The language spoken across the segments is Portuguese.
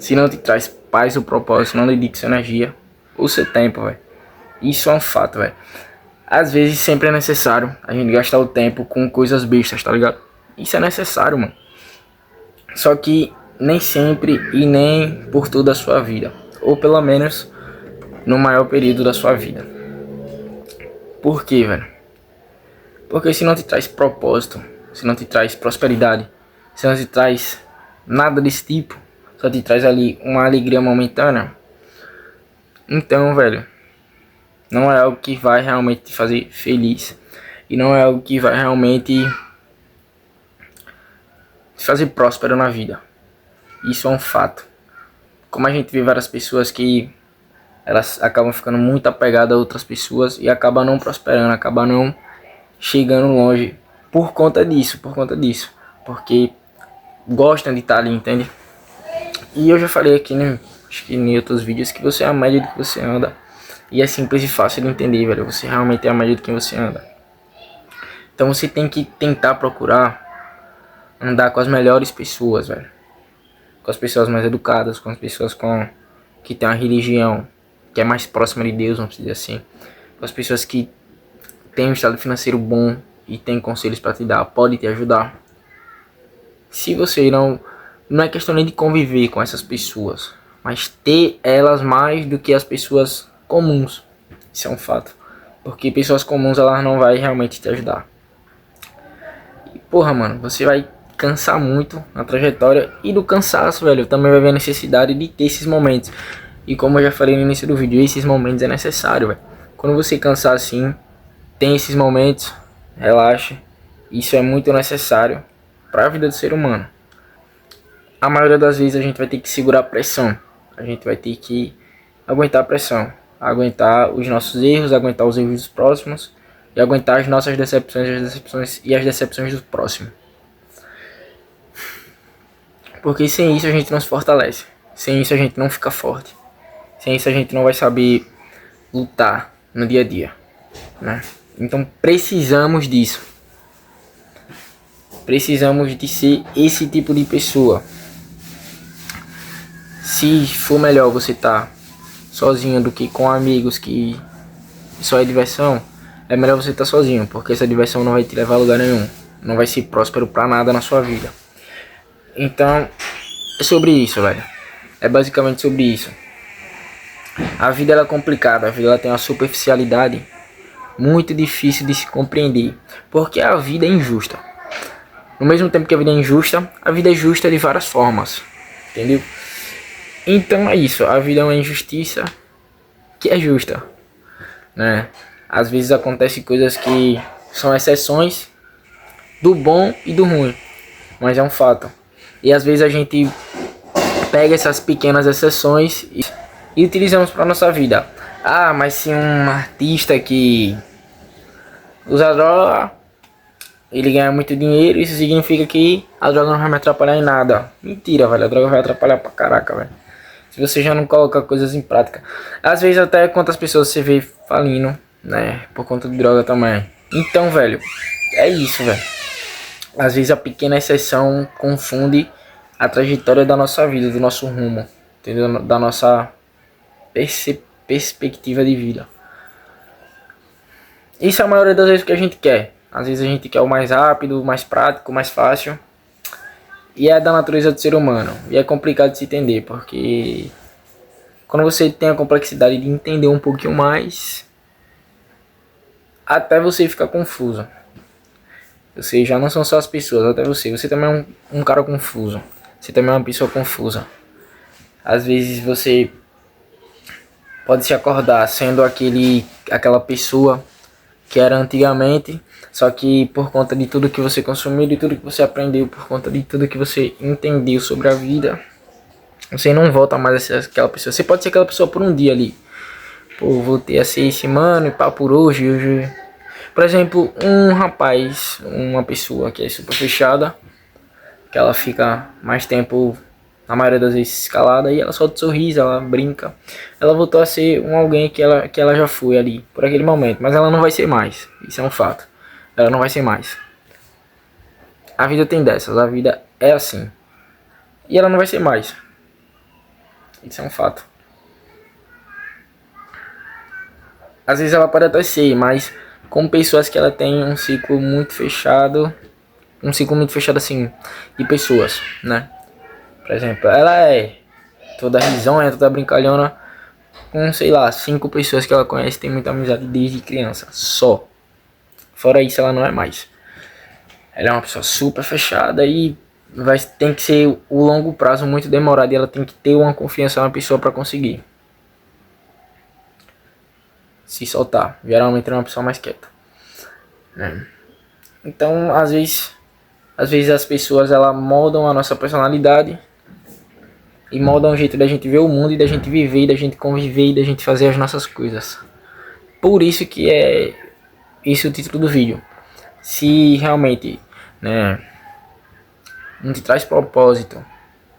se não te traz paz ou propósito, não dedique sua energia ou seu tempo, velho. Isso é um fato, velho. Às vezes sempre é necessário a gente gastar o tempo com coisas bestas, tá ligado? Isso é necessário, mano. Só que nem sempre e nem por toda a sua vida. Ou pelo menos no maior período da sua vida. Por quê, velho? Porque se não te traz propósito, se não te traz prosperidade, se não te traz nada desse tipo, só te traz ali uma alegria momentânea, então, velho, não é algo que vai realmente te fazer feliz. E não é algo que vai realmente te fazer próspero na vida. Isso é um fato. Como a gente vê várias pessoas que elas acabam ficando muito apegadas a outras pessoas e acabam não prosperando, acabam não chegando longe por conta disso, porque gostam de estar ali, entende? E eu já falei aqui, né, acho que em outros vídeos, que você é a média do que você anda. E é simples e fácil de entender, velho. Você realmente é a média de quem você anda. Então você tem que tentar procurar andar com as melhores pessoas, velho. Com as pessoas mais educadas, com as pessoas que tem uma religião que é mais próxima de Deus, vamos dizer assim. Com as pessoas que têm um estado financeiro bom e tem conselhos para te dar, pode te ajudar. Se você não é questão nem de conviver com essas pessoas, mas ter elas mais do que as pessoas comuns. Isso é um fato. Porque pessoas comuns, elas não vai realmente te ajudar. E porra, mano, você vai cansar muito na trajetória. E do cansaço, velho, também vai ver a necessidade de ter esses momentos. E como eu já falei no início do vídeo, esses momentos é necessário, velho. Quando você cansar assim, tem esses momentos, relaxa. Isso é muito necessário para a vida do ser humano. A maioria das vezes a gente vai ter que segurar a pressão. A gente vai ter que aguentar a pressão. Aguentar os nossos erros, aguentar os erros dos próximos. E aguentar as nossas decepções, as decepções do próximo. Porque sem isso a gente não se fortalece. Sem isso a gente não fica forte. Sem isso a gente não vai saber lutar no dia a dia, né? Então precisamos disso. Precisamos de ser esse tipo de pessoa. Se for melhor você estar sozinho do que com amigos que só é diversão, é melhor você estar sozinho, porque essa diversão não vai te levar a lugar nenhum. Não vai ser próspero pra nada na sua vida. Então, é sobre isso, velho. É basicamente sobre isso. A vida ela é complicada, a vida ela tem uma superficialidade muito difícil de se compreender, porque a vida é injusta. No mesmo tempo que a vida é injusta, a vida é justa de várias formas, entendeu? Então é isso, a vida é uma injustiça que é justa, né? Às vezes acontecem coisas que são exceções do bom e do ruim, mas é um fato. E às vezes a gente pega essas pequenas exceções e utilizamos para nossa vida. Ah, mas se um artista que usa droga, ele ganha muito dinheiro, isso significa que a droga não vai me atrapalhar em nada. Mentira, velho, a droga vai atrapalhar pra caraca, velho. Se você já não coloca coisas em prática. Às vezes até quantas pessoas você vê falindo, né, por conta de droga também. Então, velho, é isso, velho. Às vezes a pequena exceção confunde a trajetória da nossa vida, do nosso rumo, entendeu? Da nossa perspectiva de vida. Isso é a maioria das vezes que a gente quer. Às vezes a gente quer o mais rápido, o mais prático, o mais fácil. E é da natureza do ser humano. E é complicado de se entender, porque quando você tem a complexidade de entender um pouquinho mais, até você fica confuso. Você já não são só as pessoas, até você. Você também é um cara confuso. Você também é uma pessoa confusa. Às vezes você pode se acordar sendo aquela pessoa que era antigamente, só que por conta de tudo que você consumiu, de tudo que você aprendeu, por conta de tudo que você entendeu sobre a vida, você não volta mais a ser aquela pessoa. Você pode ser aquela pessoa por um dia ali. Pô, voltei a ser esse mano e pá por hoje. Por exemplo, um rapaz, uma pessoa que é super fechada, que ela fica mais tempo, na maioria das vezes, escalada, e ela solta um sorriso, ela brinca. Ela voltou a ser alguém que ela já foi ali, por aquele momento, mas ela não vai ser mais, isso é um fato. Ela não vai ser mais. A vida tem dessas, a vida é assim. E ela não vai ser mais. Isso é um fato. Às vezes ela pode até ser, mas com pessoas que ela tem um ciclo muito fechado, assim, de pessoas, né? Por exemplo, ela é toda risonha, toda brincalhona, com, sei lá, 5 pessoas que ela conhece, tem muita amizade desde criança, só. Fora isso, ela não é mais. Ela é uma pessoa super fechada e tem que ser o longo prazo muito demorado e ela tem que ter uma confiança na pessoa para conseguir se soltar. Geralmente é uma pessoa mais quieta, né? Então, às vezes as pessoas ela moldam a nossa personalidade e moldam o jeito da gente ver o mundo e da gente viver, da gente conviver e da gente fazer as nossas coisas. Por isso que é esse o título do vídeo. Se realmente, né, não te traz propósito,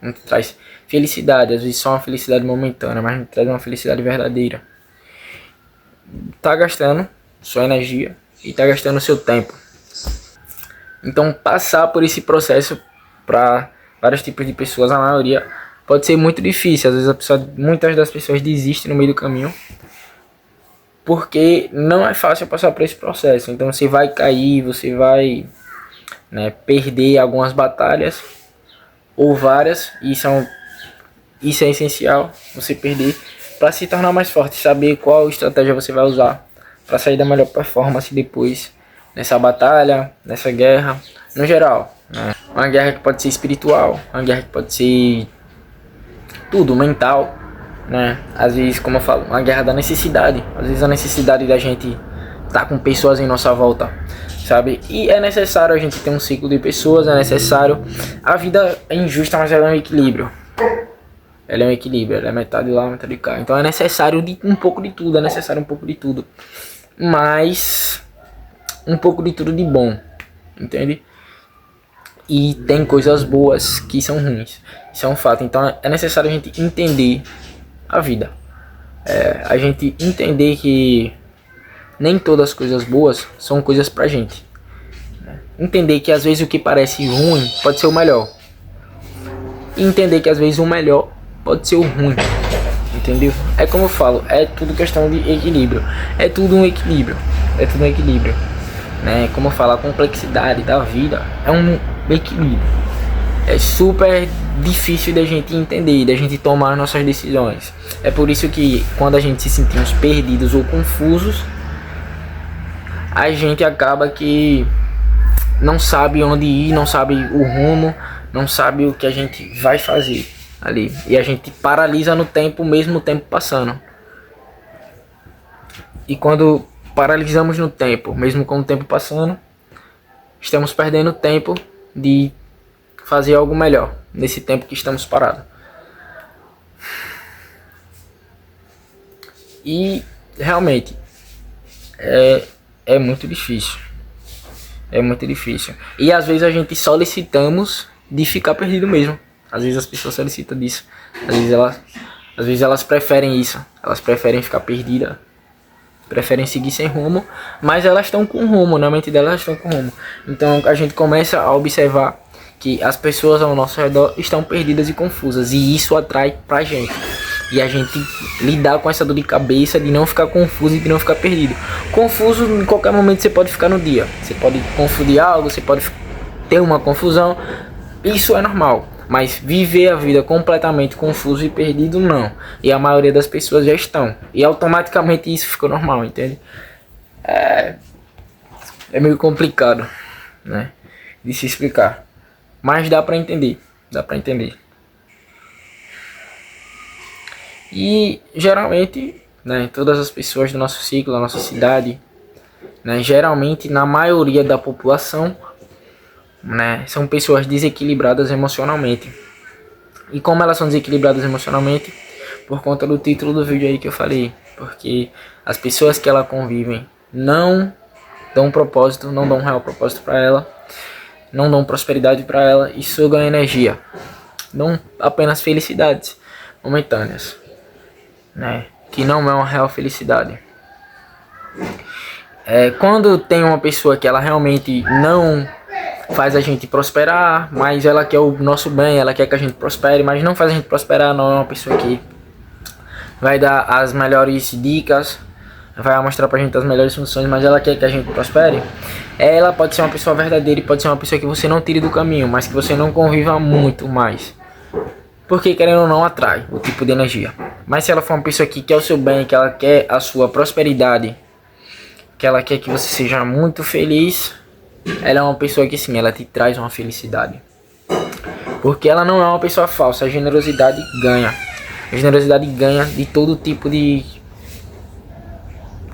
não te traz felicidade, às vezes só uma felicidade momentânea, mas não te traz uma felicidade verdadeira, tá gastando sua energia e tá gastando seu tempo. Então passar por esse processo para vários tipos de pessoas, a maioria pode ser muito difícil. Às vezes muitas das pessoas desistem no meio do caminho porque não é fácil passar por esse processo. Então você vai cair, você vai, né, perder algumas batalhas ou várias, e isso é essencial, você perder para se tornar mais forte, saber qual estratégia você vai usar para sair da melhor performance depois nessa batalha, nessa guerra, no geral, né? Uma guerra que pode ser espiritual, uma guerra que pode ser tudo, mental, né? Às vezes, como eu falo, uma guerra da necessidade, às vezes a necessidade da gente estar com pessoas em nossa volta, sabe? E é necessário a gente ter um ciclo de pessoas, é necessário. A vida é injusta, mas ela é um equilíbrio. Ela é um equilíbrio, ela é metade lá, metade cá. Então é necessário um pouco de tudo, é necessário um pouco de tudo. Mas um pouco de tudo de bom, entende? E tem coisas boas que são ruins. Isso é um fato. Então é necessário a gente entender a vida. A gente entender que nem todas as coisas boas são coisas pra gente. Entender que às vezes o que parece ruim pode ser o melhor. E entender que às vezes o melhor pode ser o ruim. Entendeu? É como eu falo, é tudo questão de equilíbrio. É tudo um equilíbrio. É tudo um equilíbrio, né? Como eu falo, a complexidade da vida é um equilíbrio. É super difícil da gente entender, da gente tomar nossas decisões. É por isso que quando a gente se sentimos perdidos ou confusos, a gente acaba que não sabe onde ir, não sabe o rumo, não sabe o que a gente vai fazer ali. E a gente paralisa no tempo, mesmo o tempo passando. E quando paralisamos no tempo, mesmo com o tempo passando, estamos perdendo tempo de fazer algo melhor nesse tempo que estamos parados. E realmente é muito difícil. É muito difícil. E às vezes a gente solicitamos de ficar perdido mesmo. Às vezes as pessoas solicitam disso. Às vezes elas preferem isso. Elas preferem ficar perdidas. Preferem seguir sem rumo. Mas elas estão com rumo. Na mente delas estão com rumo. Então a gente começa a observar que as pessoas ao nosso redor estão perdidas e confusas. E isso atrai pra gente. E a gente lidar com essa dor de cabeça de não ficar confuso e de não ficar perdido. Confuso em qualquer momento você pode ficar no dia. Você pode confundir algo, você pode ter uma confusão. Isso é normal. Mas viver a vida completamente confuso e perdido, não. E a maioria das pessoas já estão. E automaticamente isso ficou normal, entende? É meio complicado, né, de se explicar. Mas dá pra entender. Dá pra entender. E geralmente, né, todas as pessoas do nosso ciclo, da nossa cidade, né, geralmente na maioria da população, né, são pessoas desequilibradas emocionalmente. E como elas são desequilibradas emocionalmente? Por conta do título do vídeo aí que eu falei. Porque as pessoas que ela convivem não dão propósito, não dão um real propósito para ela, não dão prosperidade para ela e sugam energia. Dão apenas felicidades momentâneas, né, que não é uma real felicidade. Quando tem uma pessoa que ela realmente não faz a gente prosperar, mas ela quer o nosso bem, ela quer que a gente prospere, mas não faz a gente prosperar, não é uma pessoa que vai dar as melhores dicas, vai mostrar pra gente as melhores funções, mas ela quer que a gente prospere, ela pode ser uma pessoa verdadeira e pode ser uma pessoa que você não tire do caminho, mas que você não conviva muito mais. Porque querendo ou não atrai o tipo de energia. Mas se ela for uma pessoa que quer o seu bem, que ela quer a sua prosperidade, que ela quer que você seja muito feliz, ela é uma pessoa que sim, ela te traz uma felicidade. Porque ela não é uma pessoa falsa, a generosidade ganha. A generosidade ganha de todo tipo de...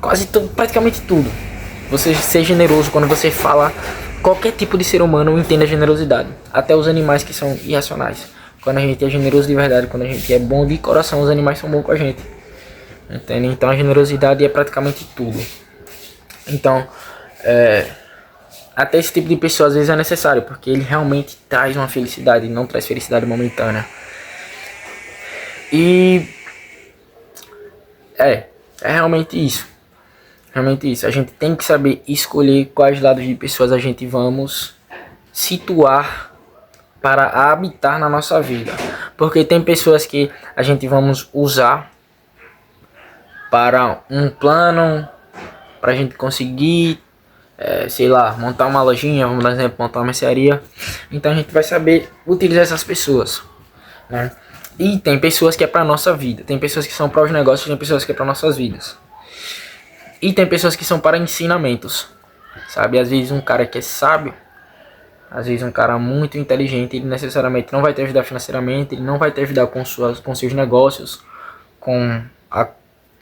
quase tudo, praticamente tudo. Você ser generoso quando você fala, qualquer tipo de ser humano entende a generosidade. Até os animais que são irracionais. Quando a gente é generoso de verdade, quando a gente é bom de coração, os animais são bons com a gente. Entende? Então a generosidade é praticamente tudo. Então, até esse tipo de pessoa às vezes é necessário, porque ele realmente traz uma felicidade, não traz felicidade momentânea. E é realmente isso. Realmente isso. A gente tem que saber escolher quais lados de pessoas a gente vamos situar para habitar na nossa vida. Porque tem pessoas que a gente vamos usar para um plano, para a gente conseguir, sei lá, montar uma lojinha, vamos dar exemplo, montar uma mercearia. Então a gente vai saber utilizar essas pessoas, né? E tem pessoas que é para nossa vida, tem pessoas que são para os negócios, tem pessoas que é para nossas vidas. E tem pessoas que são para ensinamentos, sabe? Às vezes um cara que é sábio, às vezes um cara muito inteligente, ele necessariamente não vai te ajudar financeiramente, ele não vai te ajudar com seus negócios, com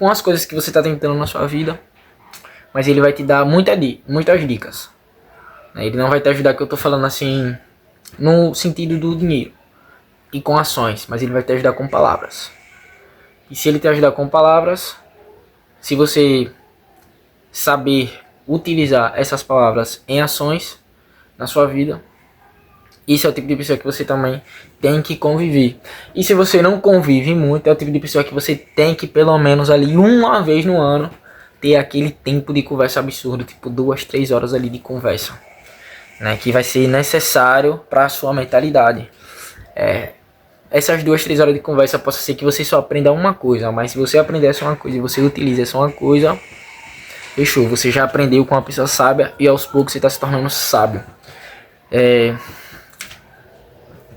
as coisas que você está tentando na sua vida, mas ele vai te dar muitas dicas. Ele não vai te ajudar, que eu tô falando assim, no sentido do dinheiro e com ações, mas ele vai te ajudar com palavras. E se ele te ajudar com palavras, se você saber utilizar essas palavras em ações na sua vida, esse é o tipo de pessoa que você também tem que conviver. E se você não convive muito, é o tipo de pessoa que você tem que pelo menos ali uma vez no ano ter aquele tempo de conversa absurdo, tipo 2, 3 horas ali de conversa, né, que vai ser necessário para a sua mentalidade. Essas 2, 3 horas de conversa pode ser que você só aprenda uma coisa, mas se você aprender só uma coisa e você utiliza só uma coisa, fechou, você já aprendeu com uma pessoa sábia e aos poucos você está se tornando sábio.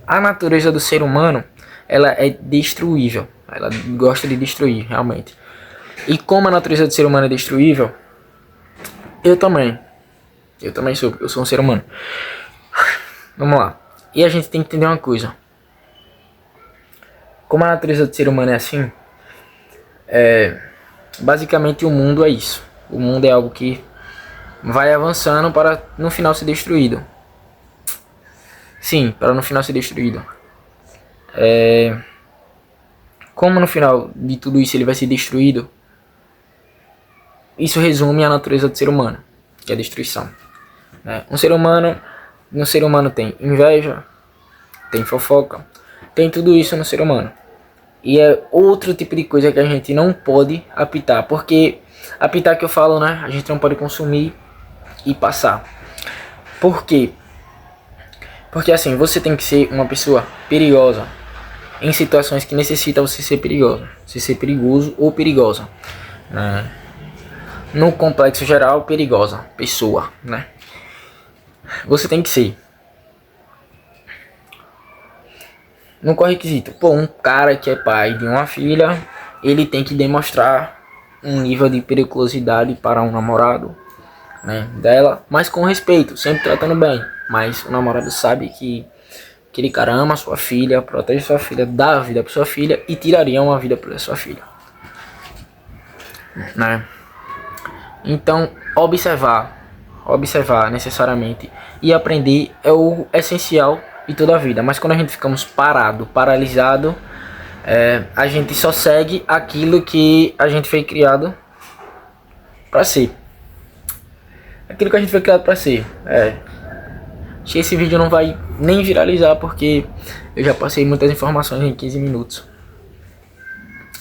A natureza do ser humano, ela é destruível, ela gosta de destruir, realmente. E como a natureza do ser humano é destruível, eu também sou, eu sou um ser humano. Vamos lá. E a gente tem que entender uma coisa. Como a natureza do ser humano é assim, basicamente o mundo é isso. O mundo é algo que vai avançando para no final ser destruído. Sim, para no final ser destruído. Como no final de tudo isso ele vai ser destruído, isso resume a natureza do ser humano, que é a destruição. Um ser humano tem inveja, tem fofoca, tem tudo isso no ser humano. E é outro tipo de coisa que a gente não pode apitar, porque apitar que eu falo, né, a gente não pode consumir e passar. Por quê? Porque assim, você tem que ser uma pessoa perigosa em situações que necessitam você ser perigoso. Você ser perigoso ou perigosa, né? No complexo geral, perigosa pessoa, né? Você tem que ser. No requisito, pô, um cara que é pai de uma filha, ele tem que demonstrar um nível de periculosidade para um namorado, né, dela, mas com respeito, sempre tratando bem. Mas o namorado sabe que aquele cara ama sua filha, protege sua filha, dá a vida para sua filha e tiraria uma vida para sua filha, né? Então, observar necessariamente e aprender é o essencial de toda a vida. Mas quando a gente ficamos paralisado, a gente só segue aquilo que a gente foi criado para ser. Aquilo que a gente foi criado para ser. Acho que esse vídeo não vai nem viralizar porque eu já passei muitas informações em 15 minutos.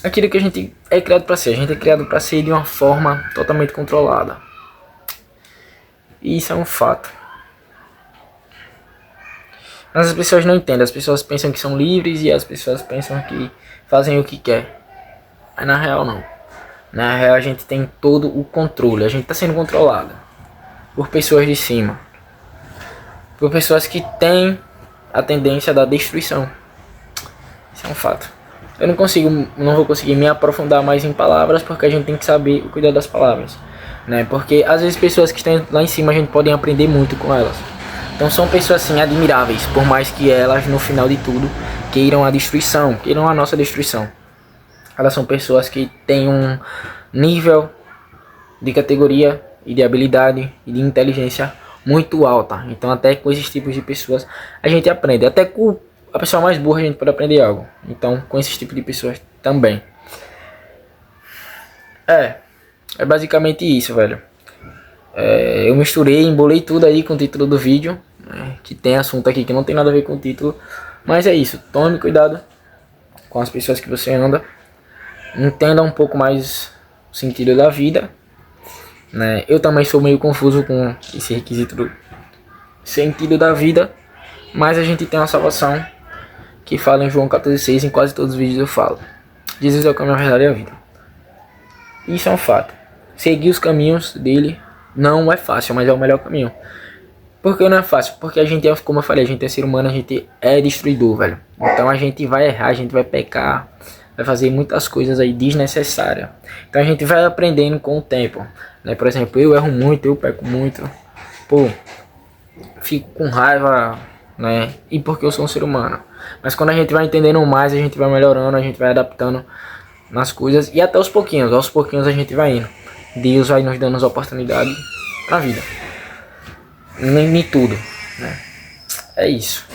Aquilo que a gente é criado para ser. A gente é criado para ser de uma forma totalmente controlada. E isso é um fato. Mas as pessoas não entendem. As pessoas pensam que são livres e as pessoas pensam que fazem o que quer. Mas na real não. Na real a gente tem todo o controle. A gente está sendo controlado por pessoas de cima. Por pessoas que têm a tendência da destruição. Isso é um fato. Eu não vou conseguir me aprofundar mais em palavras, porque a gente tem que saber o cuidado das palavras, né? Porque às vezes pessoas que estão lá em cima a gente pode aprender muito com elas. Então são pessoas assim admiráveis, por mais que elas no final de tudo queiram a destruição, queiram a nossa destruição. Elas são pessoas que têm um nível de categoria e de habilidade e de inteligência muito alta. Então até com esses tipos de pessoas a gente aprende. Até com a pessoa mais burra a gente pode aprender algo. Então com esses tipos de pessoas também. É basicamente isso, velho. Eu misturei, embolei tudo aí com o título do vídeo, né, que tem assunto aqui que não tem nada a ver com o título. Mas é isso, tome cuidado com as pessoas que você anda. Entenda um pouco mais o sentido da vida, né? Eu também sou meio confuso com esse requisito do sentido da vida, mas a gente tem uma salvação que fala em João 14,6. Em quase todos os vídeos eu falo: Jesus é o caminho, a verdade e a vida. Isso é um fato. Seguir os caminhos dele não é fácil, mas é o melhor caminho. Por que não é fácil? Porque a gente é, como eu falei, a gente é ser humano, a gente é destruidor, velho. Então a gente vai errar, a gente vai pecar, vai fazer muitas coisas aí desnecessárias. Então a gente vai aprendendo com o tempo, né? Por exemplo, eu erro muito, eu peco muito. Pô, fico com raiva, né? E porque eu sou um ser humano. Mas quando a gente vai entendendo mais, a gente vai melhorando, a gente vai adaptando nas coisas. E até aos pouquinhos a gente vai indo. Deus vai nos dando as oportunidades na vida. Nem tudo, né? É isso.